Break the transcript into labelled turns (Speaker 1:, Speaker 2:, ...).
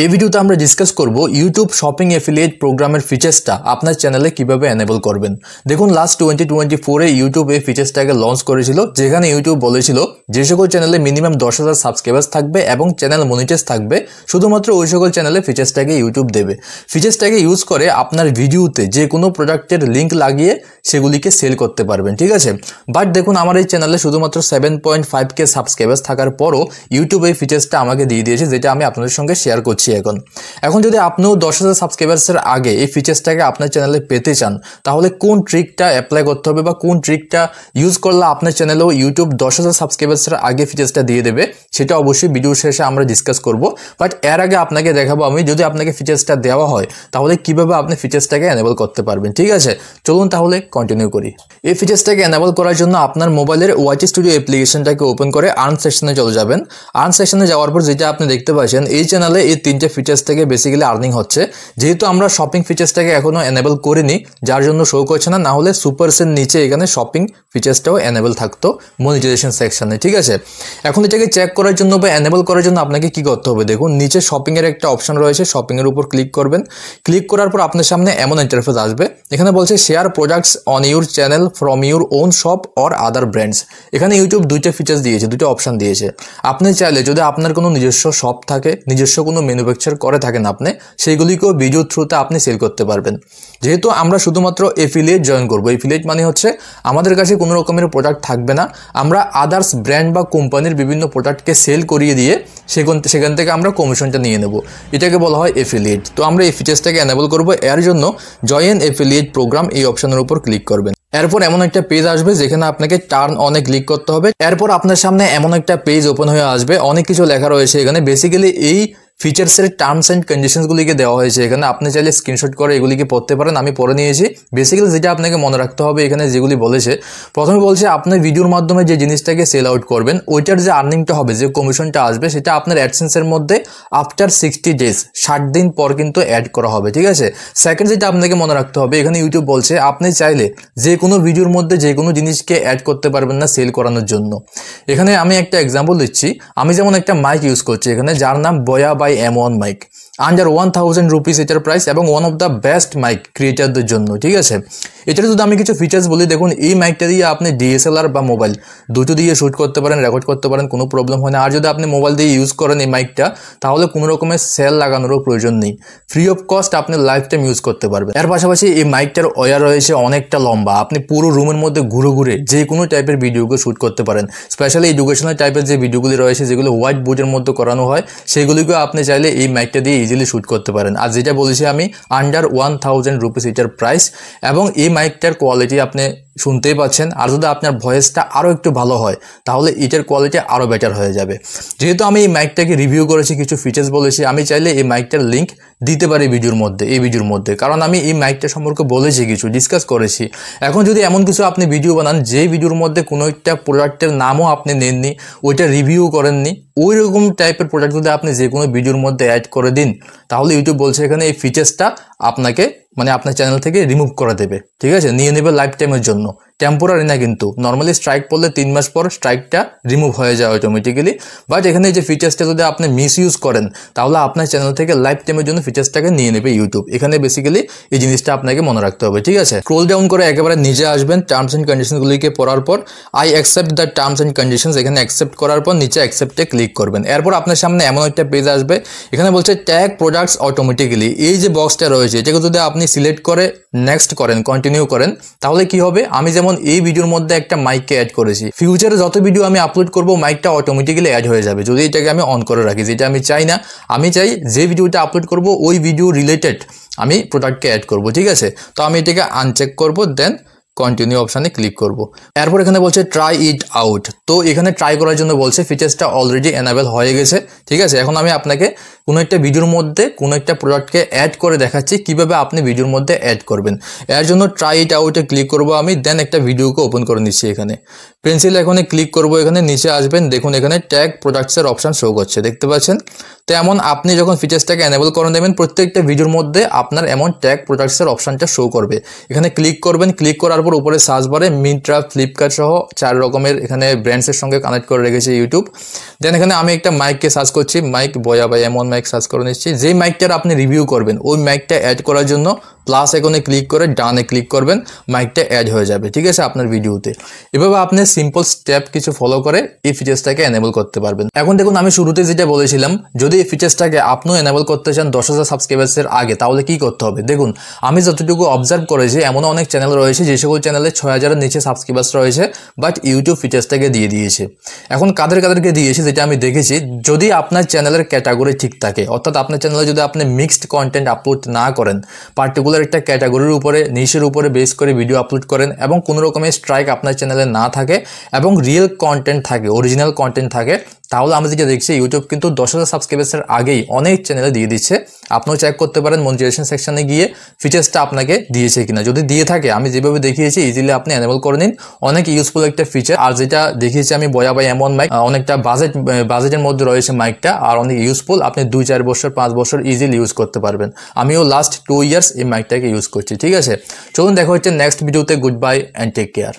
Speaker 1: এই ভিডিওতে আমরা ডিসকাস করব ইউটিউব শপিং এফিলিয়েট প্রোগ্রামের ফিচার্সটা আপনার চ্যানেলে কিভাবে এনেবল করবেন। দেখুন লাস্ট 2024 এ ইউটিউব এই ফিচার্সটাকে লঞ্চ করেছিল, যেখানে ইউটিউব বলেছিল যে সকল চ্যানেলে মিনিমাম 10,000 সাবস্ক্রাইবার্স থাকবে এবং চ্যানেল মনিটাইজ থাকবে, শুধুমাত্র ওই সকল চ্যানেলে ফিচার্সটাকে ইউটিউব দেবে। ফিচার্সটাকে ইউজ করে আপনার ভিডিওতে যে কোনো প্রোডাক্টের লিঙ্ক লাগিয়ে সেগুলিকে সেল করতে পারবেন, ঠিক আছে। বাট দেখুন আমার এই চ্যানেলে শুধুমাত্র 7.5K সাবস্ক্রাইবার্স থাকার পরও ইউটিউব এই ফিচার্সটা আমাকে দিয়ে দিয়েছে, যেটা আমি আপনাদের সঙ্গে শেয়ার করছি। এখন যদি আপনিও 10,000 সাবস্ক্রাইবার্সের আগে এই ফিচার্সটাকে আপনার চ্যানেলে পেতে চান, তাহলে কোন ট্রিকটা অ্যাপ্লাই করতে হবে বা কোন ট্রিকটা ইউজ করলে আপনার চ্যানেলেও ইউটিউব 10,000 সাবস্ক্রাইবার্সের আগে ফিচার্সটা দিয়ে দেবে, সেটা অবশ্যই ভিডিও শেষে আমরা ডিসকাস করব। বাট এর আগে আপনাকে দেখাবো আমি, যদি আপনাকে ফিচার্সটা দেওয়া হয় তাহলে কিভাবে আপনি ফিচার্সটাকে এনেবল করতে পারবেন, ঠিক আছে। চলুন তাহলে কন্টিনিউ করি। এই ফিচার্সটাকে এনেবল করার জন্য আপনার মোবাইলের ওয়াইটি স্টুডিও অ্যাপ্লিকেশনটাকে ওপেন করে আর্ন সেকশনে চলে যাবেন। আর্ন সেকশনে যাওয়ার পর যেটা আপনি দেখতে পাচ্ছেন, এই চ্যানেলে এই তিনটে ফিচার্স থেকে বেসিক্যালি আর্নিং হচ্ছে। যেহেতু আমরা শপিং ফিচার্সটাকে এখনো এনেবল করিনি, যার জন্য শো করছে না, হলে সুপারসের নিচে এখানে শপিং ফিচার্সটাও এনেবল থাকতো মনিটাইজেশন সেকশনে, ঠিক আছে। এখন এটাকে চেক করার জন্য বা এনেবল করার জন্য আপনাকে কি করতে হবে, দেখুন নিচে শপিং এর একটা অপশন রয়েছে, শপিং এর উপর ক্লিক করবেন। ক্লিক করার পর আপনার সামনে এমন ইন্টারফেস আসবে, এখানে বলছে share products on your channel from your own shop or other brands. এখানে ইউটিউব দুইটা ফিচার্স দিয়েছে, দুটো অপশন দিয়েছে। আপনি চাইলে যদি আপনার কোনো নিজস্ব শপ থাকে, নিজস্ব কোনো ম্যানুফ্যাকচার করে থাকেন আপনি, সেইগুলিকেও ভিডিও থ্রুতে আপনি সেল করতে পারবেন। যেহেতু আমরা শুধুমাত্র এফিলিয়েট জয়েন করবো, এফিলিয়েট মানে হচ্ছে আমাদের কাছে কোনো রকমের প্রোডাক্ট থাকবে না, আমরা আদার্স ব্র্যান্ড বা কোম্পানির বিভিন্ন প্রোডাক্টকে সেল করিয়ে দিয়ে সেখান থেকে আমরা কমিশনটা নিয়ে নেব, এটাকে বলা হয় এফিলিয়েট। তো আমরা এই ফিচার্সটাকে এনেবল করবো, এর জন্য জয়েন এফিলিয়েট প্রোগ্রাম এই অপশনের উপর ক্লিক করবেন। এরপর এমন একটা পেজ আসবে যেখানে আপনাকে টার্ন অনে ক্লিক করতে হবে। এরপর আপনার সামনে এমন একটা পেজ ওপেন হয়ে আসবে, অনেক কিছু লেখা রয়েছে এখানে। বেসিক্যালি এই ফিচার্সের টার্মস অ্যান্ড কন্ডিশনসগুলিকে দেওয়া হয়েছে এখানে, আপনি চাইলে স্ক্রিনশট করে এগুলিকে পড়তে পারেন, আমি পড়ে নিয়েছি। বেসিক্যালি যেটা আপনাকে মনে রাখতে হবে এখানে যেগুলি বলেছে, প্রথমে বলছে আপনার ভিডিওর মাধ্যমে যে জিনিসটাকে সেল আউট করবেন, ওইটার যে আর্নিংটা হবে, যে কমিশনটা আসবে, সেটা আপনার অ্যাডসেন্সের মধ্যে আফটার 60 ডেজ, 60 দিন পর কিন্তু অ্যাড করা হবে, ঠিক আছে। সেকেন্ড যেটা আপনাকে মনে রাখতে হবে, এখানে ইউটিউব বলছে আপনি চাইলে যে কোনো ভিডিওর মধ্যে যে কোনো জিনিসকে অ্যাড করতে পারবেন না সেল করানোর জন্য। এখানে আমি একটা এক্সাম্পল দিচ্ছি, আমি যেমন একটা মাইক ইউজ করছি এখানে, যার নাম Boya by M1 mic, under 1000 rupees এটার প্রাইস, এবং one of the best mic ক্রিয়েটারদের জন্য, ঠিক আছে। এটার যদি আমি কিছু ফিচার্স বলি, দেখুন এই মাইকটা দিয়ে আপনি DSLR বা মোবাইল দুটো দিয়ে শ্যুট করতে পারেন, রেকর্ড করতে পারেন, কোনো প্রবলেম হয় না। আর যদি আপনি মোবাইল দিয়ে ইউজ করেন এই মাইকটা, তাহলে কোনো রকমের সেল লাগানোরও প্রয়োজন নেই, ফ্রি অফ কস্ট আপনি লাইফ টাইম ইউজ করতে পারবেন। এর পাশাপাশি এই মাইকটার ওয়্যার রয়েছে অনেকটা লম্বা, আপনি পুরো রুমের মধ্যে ঘুরে ঘুরে যে কোনো টাইপের ভিডিওকে শ্যুট করতে পারেন। স্পেশালি এডুকেশনাল টাইপের যে ভিডিওগুলি রয়েছে, যেগুলো হোয়াইট বোর্ডের মধ্যে করানো হয়, সেগুলিকেও আপনি চাইলে এই মাইকটা দিয়ে ইজিলি শ্যুট করতে পারেন। আর যেটা বলেছি আমি, আন্ডার 1000 রুপিস এটার প্রাইস, এবং এই মাইকটার কোয়ালিটি আপনি শুনতেই পাচ্ছেন। আর যদি আপনার ভয়েসটা আরও একটু ভালো হয়, তাহলে এটার কোয়ালিটি আরও বেটার হয়ে যাবে। যেহেতু আমি এই মাইকটাকে রিভিউ করেছি, কিছু ফিচার্স বলেছি, আমি চাইলে এই মাইকটার লিঙ্ক দিতে পারি এই ভিডিওর মধ্যে, কারণ আমি এই মাইকটা সম্পর্কে বলেছি, কিছু ডিসকাস করেছি। এখন যদি এমন কিছু আপনি ভিডিও বানান যে ভিডিওর মধ্যে কোনো একটা প্রোডাক্টের নামও আপনি নেননি, ওইটা রিভিউ করেননি, ওই রকম টাইপের প্রোডাক্ট যদি আপনি যে কোনো ভিডিওর মধ্যে অ্যাড করে দিন, তাহলে ইউটিউব বলছে এখানে এই ফিচার্সটা আপনাকে আপনার চ্যানেল থেকে রিমুভ করে দেবে, ঠিক আছে, নিয়ে নেবে লাইফ টাইমের জন্য। টেম্পোরারি না কিন্তু, নর্মালি স্ট্রাইক পড়লে 3 মাস পর স্ট্রাইকটা রিমুভ হয়ে যায় অটোমেটিক্যালি। বাট এখানে যে ফিচার্সটা যদি আপনি মিস ইউজ করেন, তাহলে আপনার চ্যানেল থেকে লাইফ টাইমের জন্য ফিচার্সটাকে নিয়ে নেবে ইউটিউব। এখানে বেসিক্যালি এই জিনিসটা আপনাকে মনে রাখতে হবে, ঠিক আছে। স্ক্রল ডাউন করে একেবারে নিচে আসবেন, টার্মস অ্যান্ড কন্ডিশনগুলিকে পড়ার পর I accept the terms and conditions, এখানে অ্যাকসেপ্ট করার পর নিচে অ্যাকসেপ্টে ক্লিক করবেন। এরপর আপনার সামনে এমন একটা পেজ আসবে, এখানে বলছে ট্যাগ প্রোডাক্টস অটোমেটিক্যালি। এই যে বক্সটা রয়েছে, এটাকে যদি আপনি সিলেক্ট করে নেক্সট করেন, কন্টিনিউ করেন, তাহলে কি হবে, আমি যেমন এই ভিডিওর মধ্যে একটা মাইককে অ্যাড করেছি, ফিউচারে যত ভিডিও আমি আপলোড করব মাইকটা অটোমেটিক্যালি অ্যাড হয়ে যাবে, যদি এটাকে আমি অন করে রাখি। যেটা আমি চাই না, আমি চাই যে ভিডিওটা আপলোড করব ওই ভিডিও রিলেটেড আমি প্রোডাক্টকে অ্যাড করব, ঠিক আছে। তো আমি এটাকে আনচেক করব, দেন কন্টিনিউ অপশানে ক্লিক করব। এরপর এখানে বলছে ট্রাই ইট আউট, তো এখানে ট্রাই করার জন্য বলছে, ফিচার্সটা অলরেডি এনাবেল হয়ে গেছে, ঠিক আছে। এখন আমি আপনাকে কোনো একটা ভিডিওর মধ্যে কোনো একটা প্রোডাক্টকে অ্যাড করে দেখাচ্ছি কিভাবে আপনি ভিডিওর মধ্যে অ্যাড করবেন। এর জন্য ট্রাই ইট আউটে ক্লিক করব আমি, দেন একটা ভিডিওকে ওপেন করে নিচ্ছি। এখানে পেন্সিল এখানে ক্লিক করব, এখানে নিচে আসবেন, দেখুন এখানে ট্যাগ প্রোডাক্টসের অপশান শো করছে, দেখতে পাচ্ছেন। তো এমন আপনি যখন ফিচার্সটাকে এনেবল করে দেবেন, প্রত্যেকটা ভিডিওর মধ্যে আপনার এমন ট্যাগ প্রোডাক্টসের অপশানটা শো করবে। এখানে ক্লিক করবেন, ক্লিক করার পর উপরে সার্চ বারে মিন্ত্রা, ফ্লিপকার্ট সহ 4 রকমের এখানে ব্র্যান্ডসের সঙ্গে কানেক্ট করে রেখেছে ইউটিউব। দেন এখানে আমি একটা মাইককে সার্চ করছি, মাইক বয়া by M1 mike mike search করে নিচ্ছি। যেই মাইকটার আপনি রিভিউ করবেন ওই মাইকটা অ্যাড করার জন্য প্লাস আইকনে ক্লিক করে ডানে ক্লিক করবেন, মাইকটা অ্যাড হয়ে যাবে, ঠিক আছে, আপনার ভিডিওতে। এভাবে আপনি সিম্পল স্টেপ কিছু ফলো করে এই ফিচার্সটাকে এনেবল করতে পারবেন। এখন দেখুন, আমি শুরুতে যেটা বলেছিলাম, যদি এই ফিচার্সটাকে আপনিও এনেবল করতে চান 10,000 সাবস্ক্রাইবার্সের আগে, তাহলে কি করতে হবে? দেখুন, আমি যতটুকু অবজার্ভ করেছি এমন অনেক চ্যানেল রয়েছে যে সকল চ্যানেলে 6,000-এর নিচে সাবস্ক্রাইবার্স রয়েছে, বাট ইউটিউব ফিচার্সটাকে দিয়ে দিয়েছে। এখন কাদেরকে দিয়েছে যেটা আমি দেখেছি, যদি আপনার চ্যানেলের ক্যাটাগরি ঠিক থাকে, অর্থাৎ আপনার চ্যানেলে যদি আপনি মিক্সড কন্টেন্ট আপলোড না করেন, পার্টিকুলার একটা ক্যাটাগরির উপরে নিশের উপরে বেস করে ভিডিও আপলোড করেন এবং কোনো রকমের স্ট্রাইক আপনার চ্যানেলে না থাকে এবং রিয়েল কন্টেন্ট থাকে, অরিজিনাল কন্টেন্ট থাকে, তাহলে আমি যেটা দেখছি ইউটিউব কিন্তু 10,000 সাবস্ক্রাইবার্সের আগেই অনেক চ্যানেলে দিয়ে দিচ্ছে। আপনিও চেক করতে পারেন মনিটাইজেশন সেকশনে গিয়ে ফিচার্সটা আপনাকে দিয়েছে কিনা। যদি দিয়ে থাকে, আমি যেভাবে দেখিয়েছি ইজিলি আপনি এনেবল করে নিন, অনেক ইউজফুল একটা ফিচার। আর যেটা দেখিয়েছি আমি বয়া বাই এমন মাইক, অনেকটা বাজেটের মধ্যে রয়েছে মাইকটা, আর অনেক ইউজফুল, আপনি 2-4 বছর 5 বছর ইজিলি ইউজ করতে পারবেন। আমিও লাস্ট 2 ইয়ার্স এই মাইকটাকে ইউজ করছি, ঠিক আছে। চলুন দেখা হচ্ছে নেক্সট ভিডিওতে। Goodbye and take care.